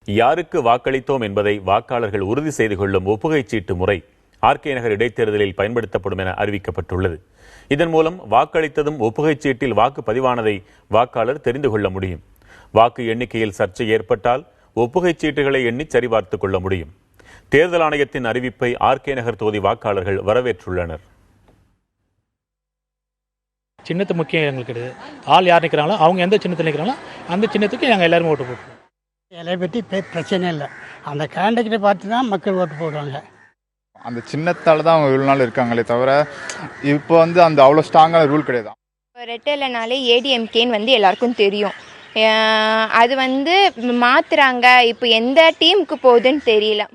யாருக்கு வாக்களித்தோம் என்பதை வாக்காளர்கள் உறுதி செய்து கொள்ளும் ஒப்புகைச் சீட்டு முறை ஆர்கே நகர் இடைத்தேர்தலில் பயன்படுத்தப்படும் என அறிவிக்கப்பட்டுள்ளது. இதன் மூலம் வாக்களித்ததும் ஒப்புகைச் சீட்டில் வாக்கு பதிவானதை வாக்காளர் தெரிந்து கொள்ள முடியும். வாக்கு எண்ணிக்கையில் சர்ச்சை ஏற்பட்டால் ஒப்புகைச் சீட்டுகளை எண்ணி சரிபார்த்துக் கொள்ள முடியும். தேர்தல் ஆணையத்தின் அறிவிப்பை ஆர்கே நகர் தொகுதி வாக்காளர்கள் வரவேற்றுள்ளனர். சின்னத்து முக்கியம் எங்களுக்கு கிடையாது. ஆள் யார் நிற்கிறாங்களோ அவங்க எந்த சின்னத்தில் நிற்கிறாங்களோ அந்த சின்னத்துக்கு நாங்கள் எல்லாரும் ஓட்டு போடுவோம். இதை பற்றி பிரச்சனை இல்லை. அந்த கேண்டிடேட்டை பார்த்து தான் மக்கள் ஓட்டு போடுவாங்க. அந்த சின்னத்தால் தான் அவங்க இவ்வளோ நாள் இருக்காங்களே தவிர இப்போ அந்த அவ்வளோ ஸ்ட்ராங்கான ரூல் கிடையாது. ரெட்டலைனாலே ஏடிஎம்கேன்னு எல்லாருக்கும் தெரியும். அது மாத்துறாங்க. இப்போ எந்த டீமுக்கு போகுதுன்னு தெரியல.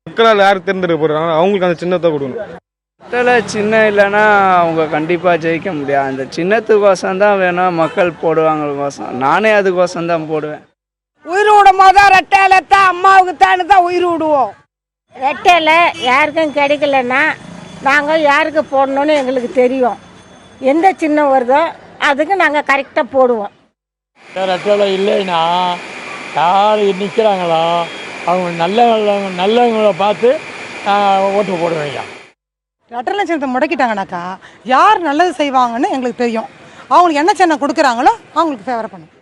மக்களால் யார் தேர்ந்தெடுக்க போடுறாங்க அவங்களுக்கு அந்த சின்னத்தை கொடுக்கணும். சின்ன இல்லைன்னா அவங்க கண்டிப்பாக ஜெயிக்க முடியாது. அந்த சின்னத்துக்கோசம் தான் வேணும் மக்கள் போடுவாங்களுக்கோசம். நானே அதுக்கோசம் தான் போடுவேன். உயிர் விடும் போது ரெட்டையில தான் அம்மாவுக்கு தானே தான் உயிர் விடுவோம். ரெட்டையில யாருக்கும் கிடைக்கலன்னா நாங்கள் யாருக்கு போடணும்னு எங்களுக்கு தெரியும். எந்த சின்னம் வருதோ அதுக்கு நாங்கள் கரெக்டாக போடுவோம். ரெட்டையில இல்லைன்னா யார் நிற்கிறாங்களோ அவங்க நல்லவங்களை பார்த்து ஓட்டு போடுவேங்க. ரெட்டலை சின்னத்தை முடக்கிட்டாங்கனாக்கா யார் நல்லது செய்வாங்கன்னு எங்களுக்கு தெரியும். அவங்களுக்கு என்ன சின்னம் கொடுக்குறாங்களோ அவங்களுக்கு ஃபேவர் பண்ணும்.